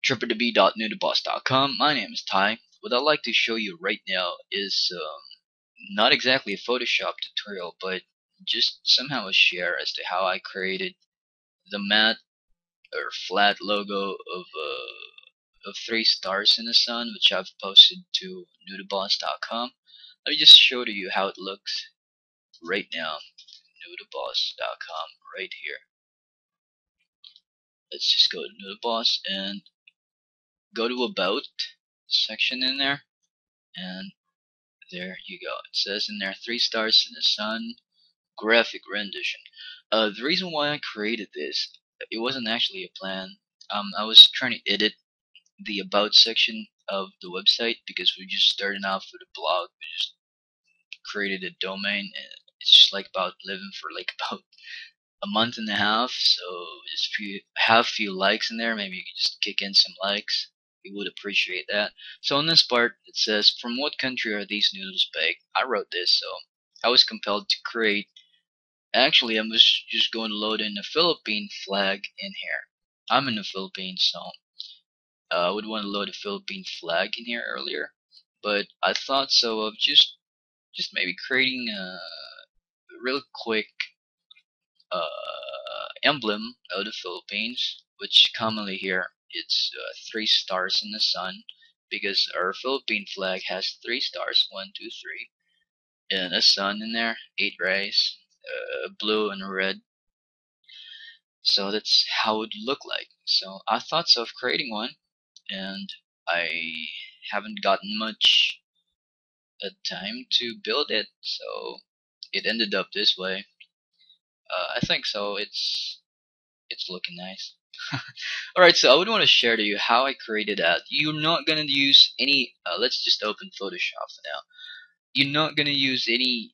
www.newtoboss.com. My name is Ty. What I'd like to show you right now is not exactly a Photoshop tutorial, but just somehow a share as to how I created the matte or flat logo of 3 stars in the sun, which I've posted to newtoboss.com. Let me just show to you how it looks right now. newtoboss.com right here. Let's just go to newtoboss and go to about section in there, and there you go. It says in there 3 stars in the sun, graphic rendition. The reason why I created this, it wasn't actually a plan. I was trying to edit the about section of the website because we're just starting off with a blog. We just created a domain, and it's just like about living for like about a month and a half. So just if you have a few likes in there, maybe you can just kick in some likes. We would appreciate that. So on this part, it says, "From what country are these noodles baked?" I wrote this, so I was compelled to create. Actually, I was just going to load in the Philippine flag in here. I'm in the Philippines, so I would want to load a Philippine flag in here earlier. But I thought so of just maybe creating a real quick emblem of the Philippines, which commonly here it's 3 stars in the sun, because our Philippine flag has 3 stars, 1, 2, 3, and a sun in there, 8 rays, blue and red. So that's how it would look like. So I thought so of creating one, and I haven't gotten much time to build it, so it ended up this way. I think so. It's looking nice. Alright, so I would want to share to you how I created that. You're not gonna use any. Let's just open Photoshop for now. You're not gonna use any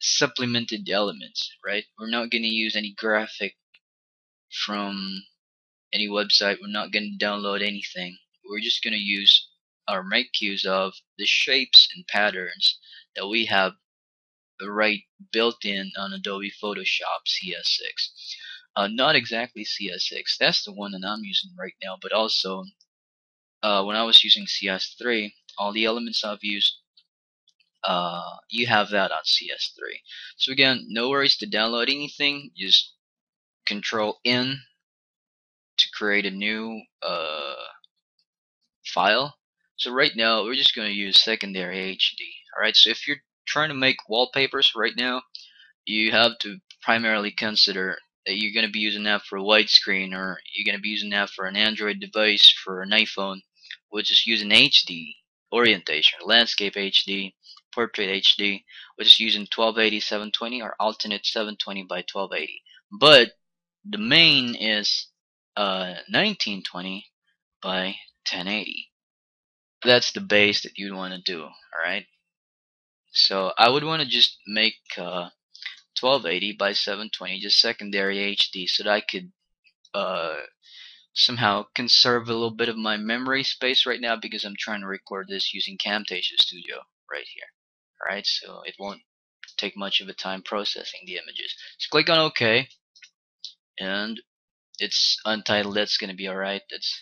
supplemented elements, right? We're not gonna use any graphic from any website. We're not gonna download anything. We're just gonna use or make use of the shapes and patterns that we have right built in on Adobe Photoshop CS6. Not exactly CS6, that's the one that I'm using right now, but also when I was using CS3, all the elements I've used, you have that on CS3. So again, no worries to download anything, just Control N to create a new file. So right now we're just going to use secondary HD. Alright, so if you're trying to make wallpapers right now, you have to primarily consider that you're going to be using that for a widescreen, or you're going to be using that for an Android device, for an iPhone, which is using HD orientation, landscape HD, portrait HD, which is using 1280 720 or alternate 720 by 1280. But the main is 1920 by 1080. That's the base that you'd want to do. Alright, so I would want to just make 1280 by 720, just secondary HD, so that I could somehow conserve a little bit of my memory space right now, because I'm trying to record this using Camtasia Studio right here. Alright, so it won't take much of a time processing the images. Just click on OK, and it's untitled. That's gonna be alright. That's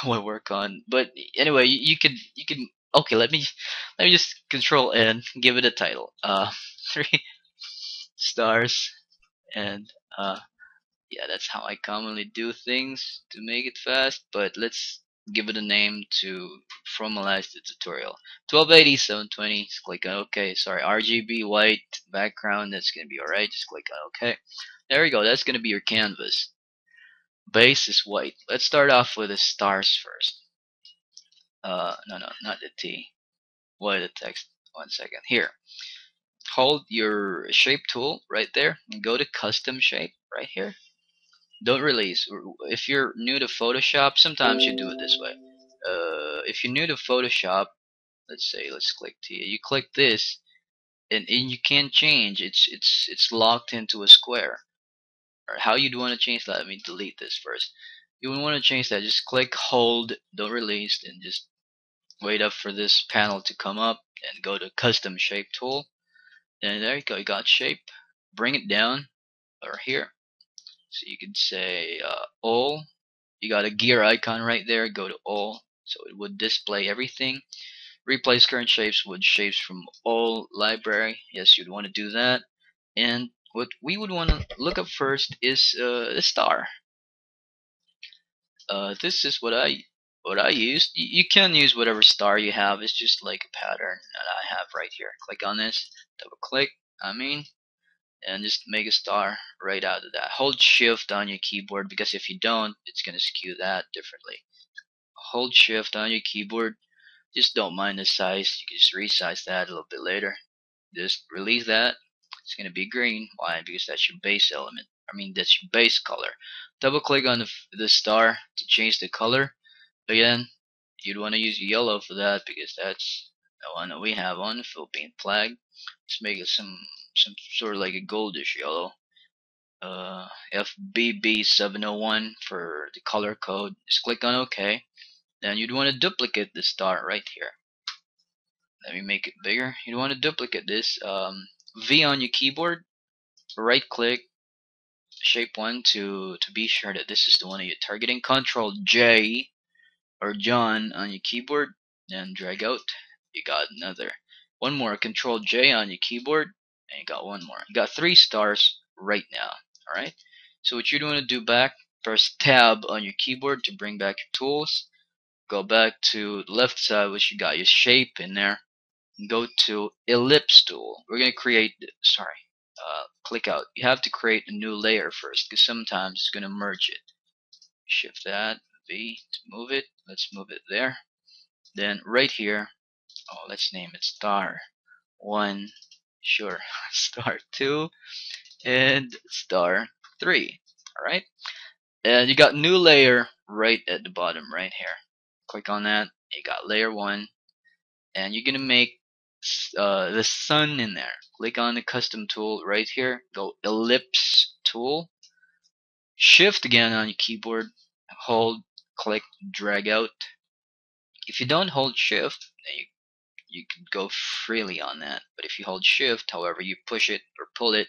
what I work on. But anyway, you can okay. Let me just Control N, give it a title. 3 stars, and yeah, that's how I commonly do things to make it fast. But let's give it a name to formalize the tutorial. 1280 720. Just click on OK. Sorry, RGB white background. That's gonna be alright. Just click on OK. There we go. That's gonna be your canvas. Base is white. Let's start off with the stars first. No, not the T. What the text? 1 second. Here. Hold your shape tool right there and go to custom shape right here. Don't release. If you're new to Photoshop, sometimes you do it this way. If you're new to Photoshop, let's click T. You click this, and you can't change. It's locked into a square. Or how you'd want to change that? Let me delete this first. You would want to change that. Just click, hold, don't release, and just wait up for this panel to come up, and go to custom shape tool. And there you go. You got shape. Bring it down, or here. So you could say all. You got a gear icon right there. Go to all, so it would display everything. Replace current shapes with shapes from all library. Yes, you'd want to do that. And what we would want to look up first is the star. This is what I used. You can use whatever star you have. It's just like a pattern that I have right here. Click on this, double click. And just make a star right out of that. Hold Shift on your keyboard, because if you don't, it's gonna skew that differently. Hold Shift on your keyboard. Just don't mind the size. You can just resize that a little bit later. Just release that. It's gonna be green. Why? Because that's your base element. That's your base color. Double click on the star to change the color. Again, you'd want to use yellow for that, because that's the one that we have on the Philippine flag. Let's make it some sort of like a goldish yellow. FBB701 for the color code. Just click on OK. Then you'd want to duplicate the star right here. Let me make it bigger. You'd want to duplicate this. V on your keyboard, right click, shape 1 to be sure that this is the one that you're targeting. Control J or John on your keyboard, and drag out. You got another. One more. Control J on your keyboard, and you got one more. You got 3 stars right now. Alright? So what you're going to do back, press Tab on your keyboard to bring back your tools. Go back to the left side, which you got your shape in there. Go to Ellipse tool. We're going to create, click out. You have to create a new layer first, because sometimes it's going to merge it. Shift that, V to move it. Let's move it there. Then right here, let's name it star 1, sure, star 2, and star 3. Alright? And you got new layer right at the bottom right here. Click on that. You got layer 1, and you're gonna make the sun in there. Click on the custom tool right here. Go ellipse tool. Shift again on your keyboard. Hold, click, drag out. If you don't hold shift, then you can go freely on that. But if you hold shift, however you push it or pull it,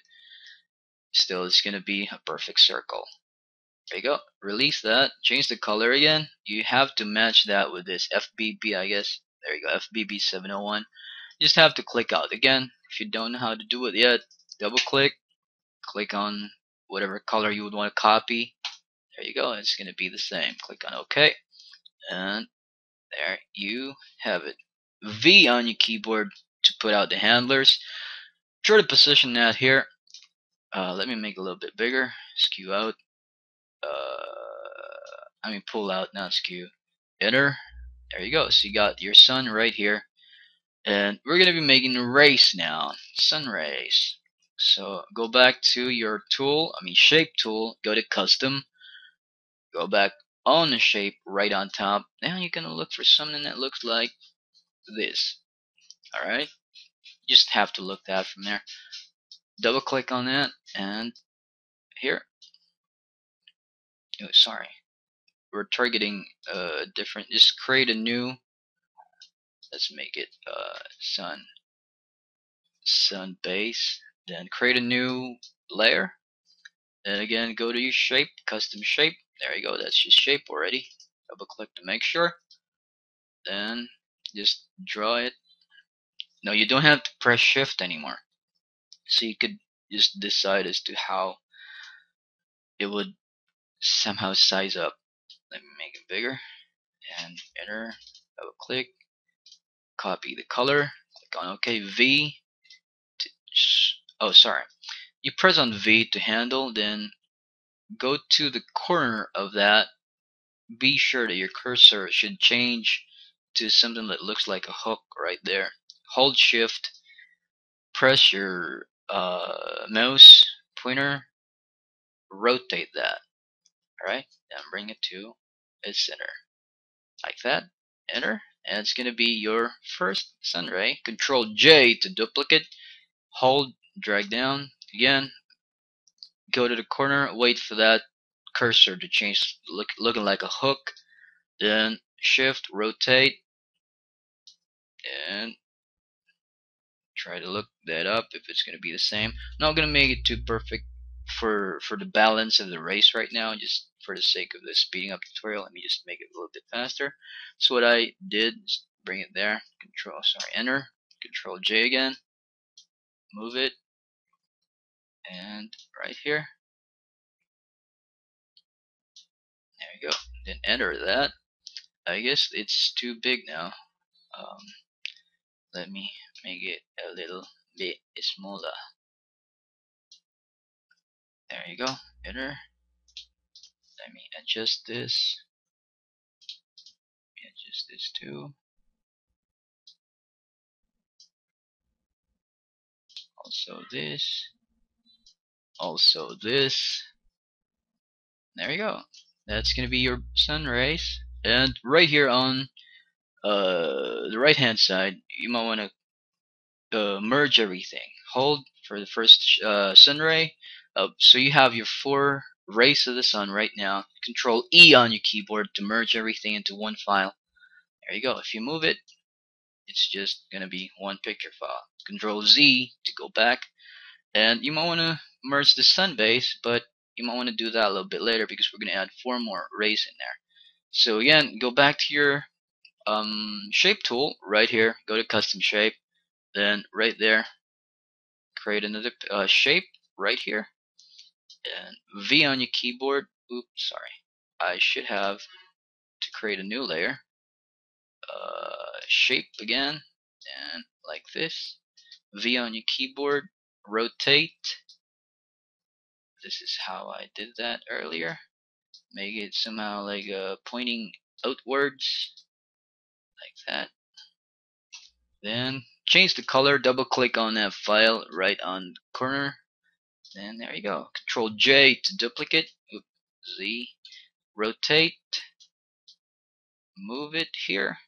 still it's gonna be a perfect circle. There you go. Release that. Change the color again. You have to match that with this FBB, I guess. There you go, FBB701. You just have to click out again. If you don't know how to do it yet, double click, click on whatever color you would want to copy. There you go. It's gonna be the same. Click on OK, and there you have it. V on your keyboard to put out the handlers. Try to position that here. Let me make it a little bit bigger. Skew out. Pull out, not skew. Enter. There you go. So you got your sun right here. And we're going to be making a rays now. Sun rays. So go back to your tool, shape tool. Go to custom. Go back on the shape right on top. Now you're going to look for something that looks like this. Alright? Just have to look that from there. Double click on that, and here. Oh, sorry. We're targeting different. Just create a new. Let's make it sun base. Then create a new layer. Then again, go to your shape, custom shape. There you go. That's your shape already. Double click to make sure. Then just draw it. No, you don't have to press shift anymore. So you could just decide as to how it would somehow size up. Let me make it bigger, and enter, double click, copy the color, click on OK. V to, you press on V to handle, then go to the corner of that. Be sure that your cursor should change to something that looks like a hook right there. Hold shift, press your mouse pointer, rotate that. Alright, then bring it to its center. Like that. Enter. And it's going to be your first sun ray. Control J to duplicate. Hold, drag down. Again, go to the corner, wait for that cursor to change, looking like a hook. Then shift, rotate, and try to look that up if it's going to be the same. Not going to make it too perfect for the balance of the race right now, just for the sake of the speeding up tutorial, let me just make it a little bit faster. So what I did is bring it there, enter, Control J again, move it, and right here, there you go. Then enter that. I guess it's too big now. Um, Let me make it a little bit smaller. There you go. Enter. Let me adjust this. Adjust this too. Also this. Also this. There you go. That's gonna be your sun rays. And right here on the right hand side, you might want to merge everything. Hold for the first sun ray. So you have your 4 rays of the sun right now. Control E on your keyboard to merge everything into one file. There you go. If you move it, it's just gonna be one picture file. Control Z to go back, and you might want to merge the sun base, but you might want to do that a little bit later because we're gonna add 4 more rays in there. So again, go back to your shape tool right here. Go to custom shape, then right there, create another shape right here, and V on your keyboard. Oops, sorry. I should have to create a new layer. Shape again, and like this. V on your keyboard, rotate. This is how I did that earlier. Make it somehow like pointing outwards, like that. Then change the color, double click on that file right on the corner. Then there you go. Control J to duplicate. Oops, Z. Rotate. Move it here.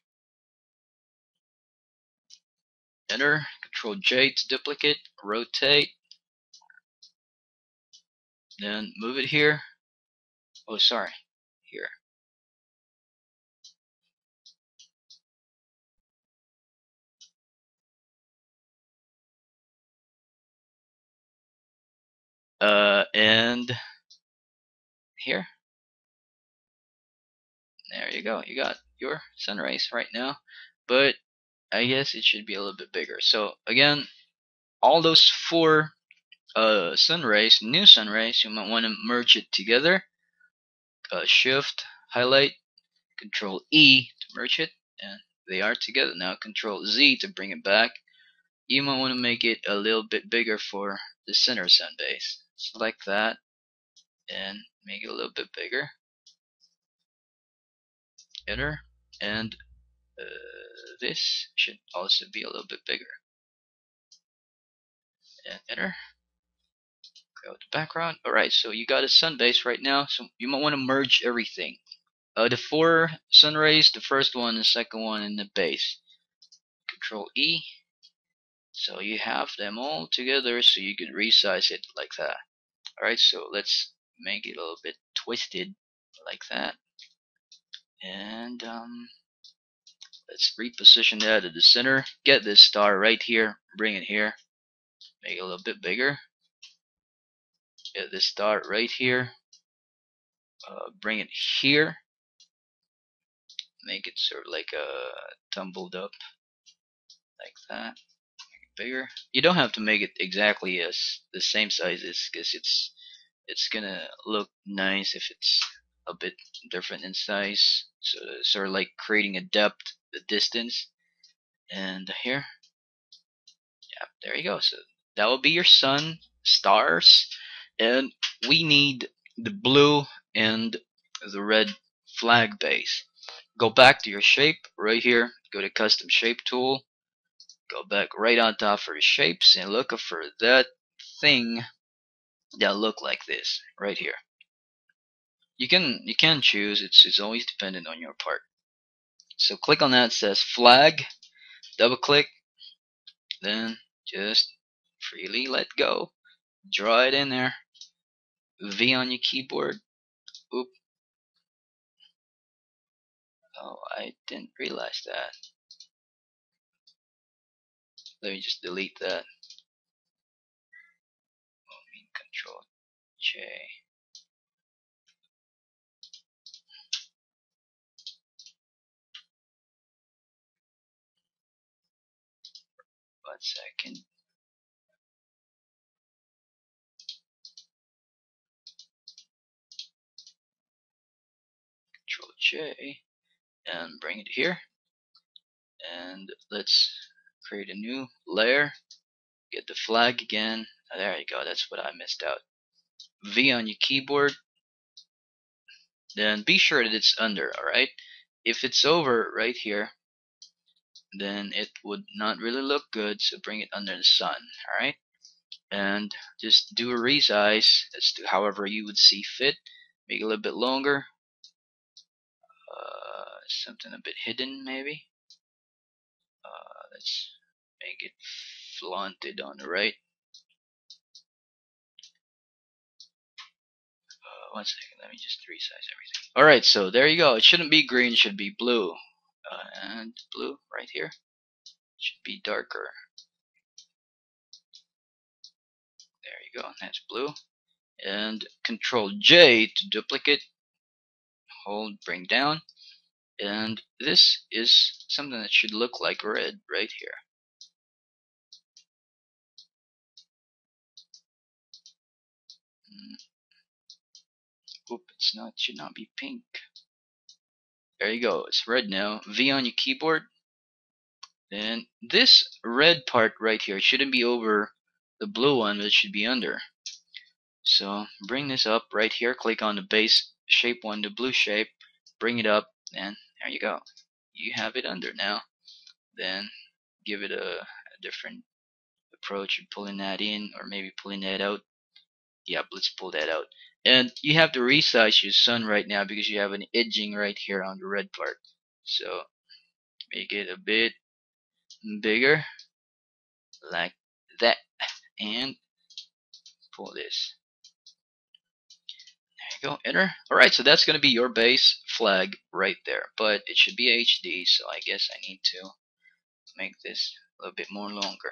Enter. Control J to duplicate. Rotate. Then move it here. Oh, sorry. Here. And here. There you go. You got your sun rays right now. But I guess it should be a little bit bigger. So again, all those 4 sun rays, new sun rays, you might want to merge it together. Shift, highlight, Control E to merge it, and they are together now. Control Z to bring it back. You might want to make it a little bit bigger for the center sun base. Select that and make it a little bit bigger. Enter, and this should also be a little bit bigger. And enter. Go to background. Alright, so you got a sun base right now, so you might want to merge everything. The 4 sun rays, the first one, the second one, and the base. Control E. So you have them all together so you can resize it like that. Alright, so let's make it a little bit twisted like that. And let's reposition that at the center. Get this star right here, bring it here, make it a little bit bigger. Get this star right here, bring it here, make it sort of like tumbled up like that. Make it bigger. You don't have to make it exactly as the same size as, because it's gonna look nice if it's a bit different in size. So sort of like creating a depth, the distance. And here, yeah, there you go. So that will be your sun, stars, and we need the blue and the red flag base. Go back to your shape right here. Go to custom shape tool. Go back right on top for the shapes and look for that thing that look like this right here. You can choose. It's always dependent on your part. So click on that. It says flag. Double click. Then just freely let go. Draw it in there. V on your keyboard. Oop. Oh, I didn't realize that. Let me just delete that. Control J. 1 second. Control J and bring it here. And let's create a new layer. Get the flag again. Oh, there you go. That's what I missed out. V on your keyboard. Then be sure that it's under. All right. If it's over right here, then it would not really look good. So bring it under the sun. All right. And just do a resize as to however you would see fit. Make it a little bit longer. Something a bit hidden maybe. Let's make it flaunted on the right. 1 second, let me just resize everything. Alright, so there you go. It shouldn't be green, it should be blue. And blue right here. It should be darker. There you go, that's blue. And Control J to duplicate. Hold, bring down. And this is something that should look like red right here. Oop, it's not, should not be pink. There you go, it's red now. V on your keyboard. And this red part right here shouldn't be over the blue one, but it should be under. So bring this up right here, click on the base shape one, the blue shape, bring it up, and there you go. You have it under now. Then give it a different approach of pulling that in, or maybe pulling that out. Yep, let's pull that out. And you have to resize your sun right now because you have an edging right here on the red part. So make it a bit bigger, like that, and pull this. There you go, enter. Alright, so that's going to be your base flag right there, but it should be HD, so I guess I need to make this a little bit more longer.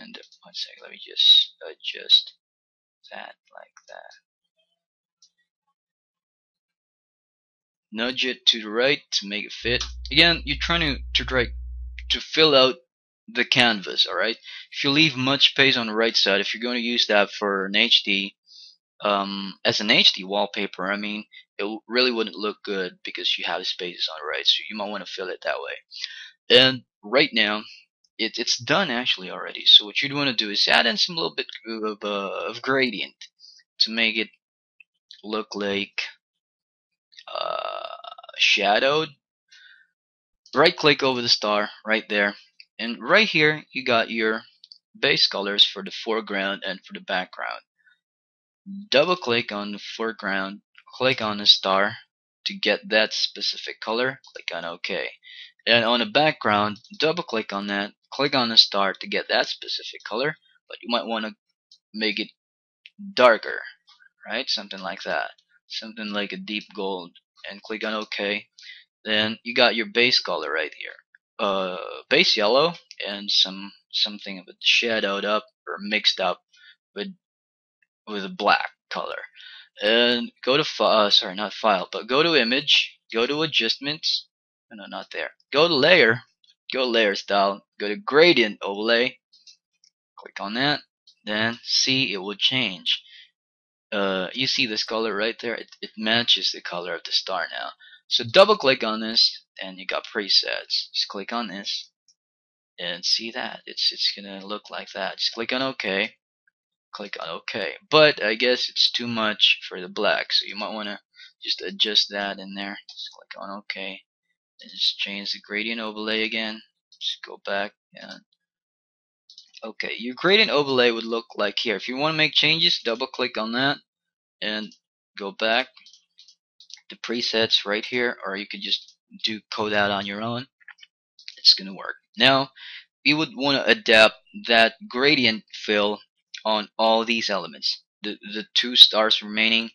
And 1 second, let me just adjust that like that. Nudge it to the right to make it fit. Again, you're trying to try to fill out the canvas, alright? If you leave much space on the right side, if you're going to use that for an HD, as an HD wallpaper, I mean, it really wouldn't look good because you have spaces on the right, so you might want to fill it that way. And right now, it's done actually already. So what you'd want to do is add in some little bit of gradient to make it look like shadowed. Right click over the star right there, and right here you got your base colors for the foreground and for the background. Double click on the foreground, click on the star to get that specific color, click on OK. And on the background, double click on that, click on the star to get that specific color, but you might want to make it darker, right? Something like that. Something like a deep gold, and click on OK. Then you got your base color right here. Base yellow and something a bit shadowed up or mixed up with a black color. And go to sorry, not file, but go to image, go to adjustments. No, not there. Go to layer, go layer style, go to gradient overlay, click on that, then see it will change. You see this color right there, it matches the color of the star now. So double click on this and you got presets. Just click on this and see that it's gonna look like that. Just click on OK, click on OK. But I guess it's too much for the black, so you might want to just adjust that in there. Just click on OK and just change the gradient overlay again. Just go back and okay, your gradient overlay would look like here. If you want to make changes, double click on that and go back to presets right here, or you could just do code out on your own. It's gonna work. Now you would want to adapt that gradient fill on all these elements, the two stars remaining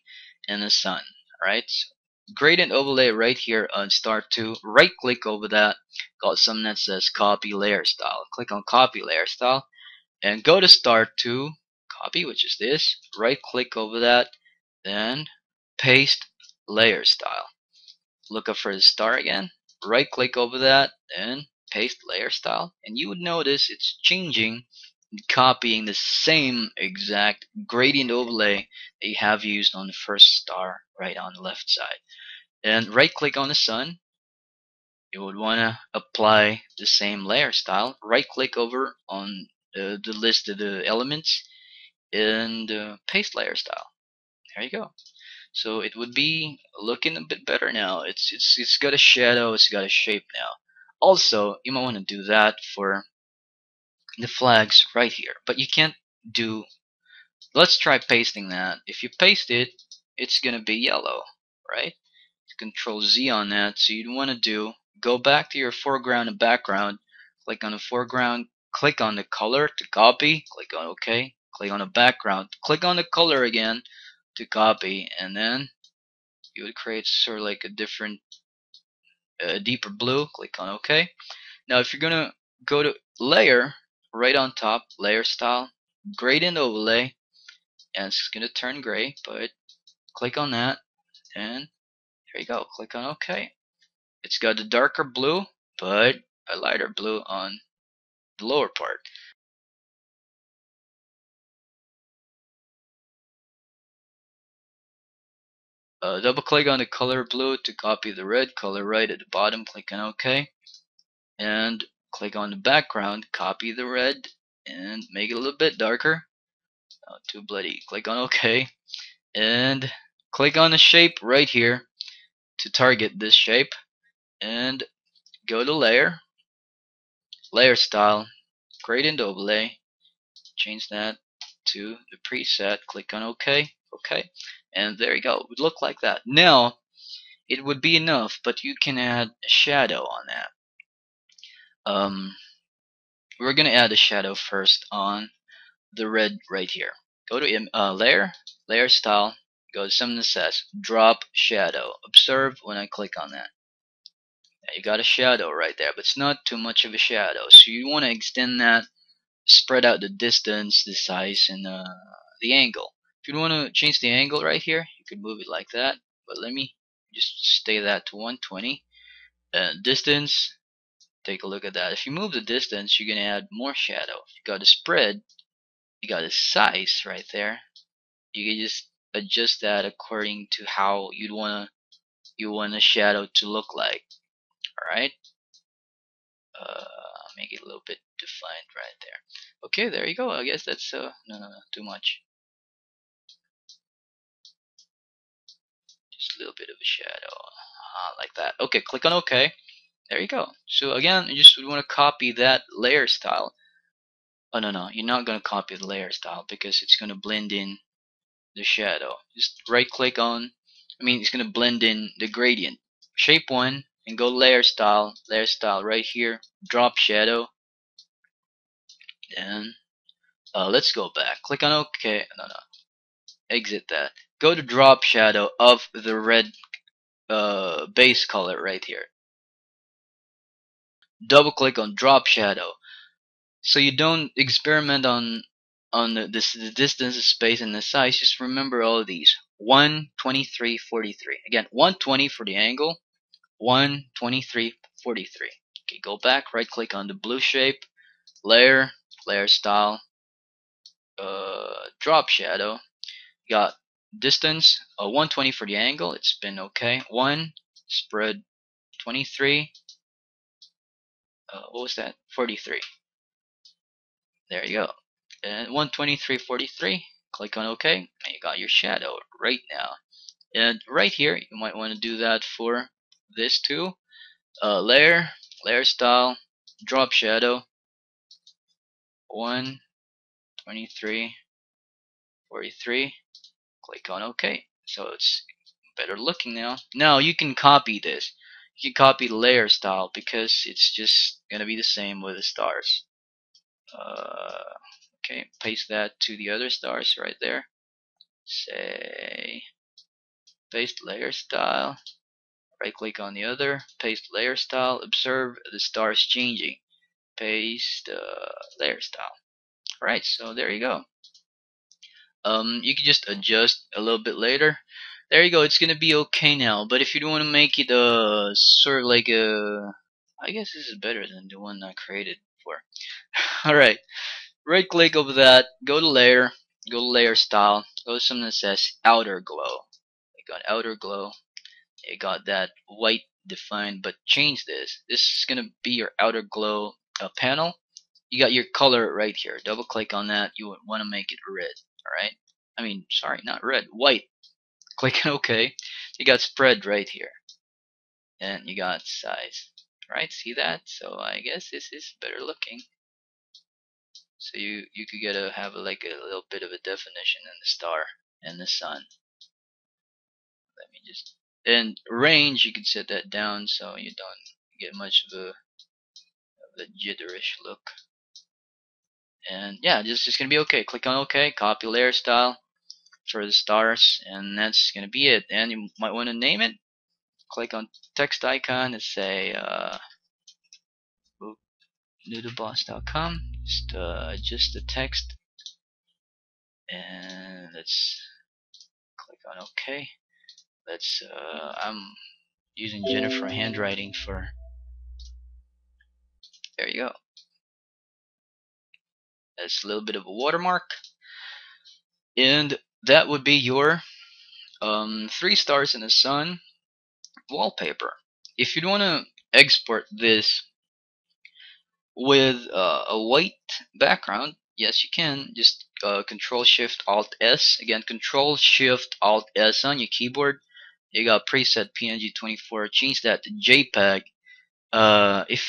and the sun. Alright, so gradient overlay right here on star 2, right click over that, got something that says copy layer style. Click on copy layer style, and go to Start to copy, which is this. Right click over that, then paste layer style. Look up for the star again. Right click over that, then paste layer style, and you would notice it's changing, copying the same exact gradient overlay that you have used on the first star right on the left side. And right click on the sun, you would want to apply the same layer style. Right click over on the list of the elements and paste layer style. There you go. So it would be looking a bit better now. It's got a shadow, it's got a shape now. Also, you might want to do that for the flags right here, but you can't do. Let's try pasting that. If you paste it, it's gonna be yellow, right? Control Z on that. So you'd want to go back to your foreground and background, click on the foreground, click on the color to copy, click on OK, click on the background, click on the color again to copy, and then you would create sort of like a different deeper blue. Click on OK. Now if you're gonna go to layer, right on top, layer style, gradient overlay, and it's gonna turn gray, but click on that, and there you go. Click on OK. It's got a darker blue, but a lighter blue on the lower part. Double click on the color blue to copy the red color right at the bottom. Click on OK. And click on the background, copy the red, and make it a little bit darker. Not too bloody. Click on OK. And click on the shape right here to target this shape. And go to layer, layer style, gradient overlay, change that to the preset, click on OK, OK, and there you go. It would look like that. Now, it would be enough, but you can add a shadow on that. We're going to add a shadow first on the red right here. Go to layer, layer style, go to something that says drop shadow. Observe when I click on that. You got a shadow right there, but it's not too much of a shadow. So you want to extend that, spread out the distance, the size, and the angle. If you want to change the angle right here, you could move it like that. But let me just stay that to 120. Distance, take a look at that. If you move the distance, you're going to add more shadow. If you got a spread, you got a size right there. You can just adjust that according to how you want a shadow to look like. All right. Make it a little bit defined right there. Okay, there you go. I guess that's no, too much. Just a little bit of a shadow, like that. Okay, click on OK. There you go. So again, you just want to copy that layer style. Oh no, you're not gonna copy the layer style because it's gonna blend in the shadow. Just right click on. It's gonna blend in the gradient. Shape one and go layer style right here. Drop shadow. Then let's go back. Click on OK. No, exit that. Go to drop shadow of the red base color right here. Double click on drop shadow, so you don't experiment on the distance, the space, and the size. Just remember all of these. 123 43. Again, 120 for the angle. 123 43. Okay, go back. Right click on the blue shape. Layer, layer style. Drop shadow. You got distance 120 for the angle. It's been okay. 1 spread 23. What was that? 43. There you go. And 123.43. Click on OK, and you got your shadow right now. And right here, you might want to do that for this too. Layer, layer style, drop shadow. 123.43. Click on OK. So it's better looking now. Now you can copy this. You can copy the layer style because it's just gonna be the same with the stars. Okay, paste that to the other stars right there. Say paste layer style. Right click on the other, paste layer style. Observe the stars changing. Paste layer style. Alright, so there you go. You can just adjust a little bit later. There you go. It's gonna be okay now. But if you want to make it sort of like a, I guess this is better than the one I created before. All right, right click over that. Go to layer. Go to layer style. Go to something that says outer glow. You got outer glow. You got that white defined, but change this. This is gonna be your outer glow panel. You got your color right here. Double click on that. You would want to make it red. Alright? I mean, sorry, not red, white. Click OK. You got spread right here. And you got size. Right? See that? So I guess this is better looking. So you could get have like a little bit of a definition in the star and the sun. Let me just, and range, you can set that down so you don't get much of a jitterish look. And yeah, just gonna be okay. Click on OK, copy layer style for the stars, and that's gonna be it. And you might want to name it. Click on text icon and say newtoboss.com. Just the text, and let's click on OK. Let's I'm using Jennifer handwriting for. There you go. That's a little bit of a watermark, and that would be your 3 stars in the sun wallpaper. If you want to export this with a white background, yes, you can. Just Control Shift Alt S. Again, Control Shift Alt S on your keyboard. You got preset PNG24. Change that to JPEG. If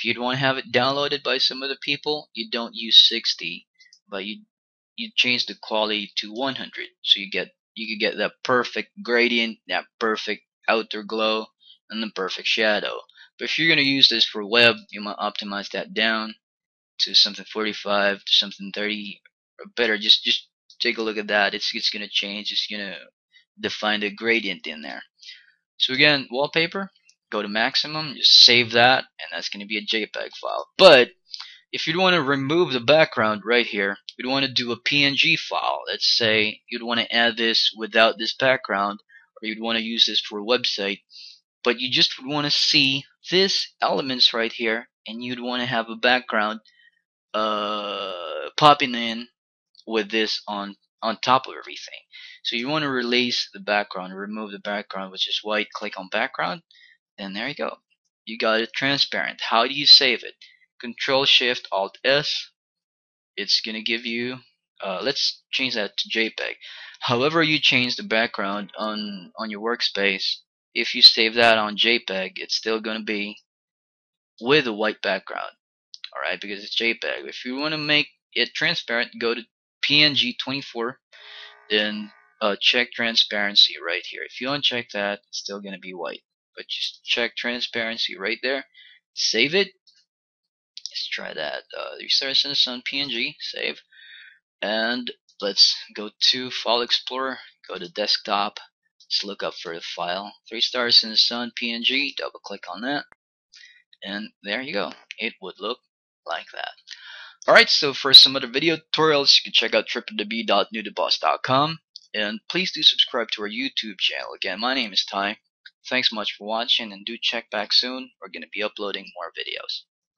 you'd want to have it downloaded by some other people, you don't use 60, but you change the quality to 100, so you could get that perfect gradient, that perfect outer glow, and the perfect shadow. But if you're gonna use this for web, you might optimize that down to something 45, to something 30, or better. Just take a look at that. It's gonna change. It's gonna define the gradient in there. So again, wallpaper, go to maximum, just save that, and that's going to be a JPEG file. But if you'd want to remove the background right here, you'd want to do a PNG file. Let's say you'd want to add this without this background, or you'd want to use this for a website, but you just would want to see these elements right here, and you'd want to have a background popping in with this on top of everything. So you want to release the background, remove the background, which is white. Click on background, and there you go. You got it transparent. How do you save it? Control Shift Alt S. It's gonna give you. Let's change that to JPEG. However you change the background on your workspace, if you save that on JPEG, it's still gonna be with a white background. All right, because it's JPEG. If you want to make it transparent, go to PNG24, then check transparency right here. If you uncheck that, it's still going to be white. But just check transparency right there. Save it. Let's try that. Restart in the Sun PNG. Save. And let's go to File Explorer. Go to Desktop. Let's look up for the file. 3 stars in the Sun PNG. Double click on that. And there you go. It would look like that. Alright, so for some other video tutorials, you can check out www.newtoboss.com. And please do subscribe to our YouTube channel. Again, my name is Ty. Thanks much for watching, and do check back soon. We're going to be uploading more videos.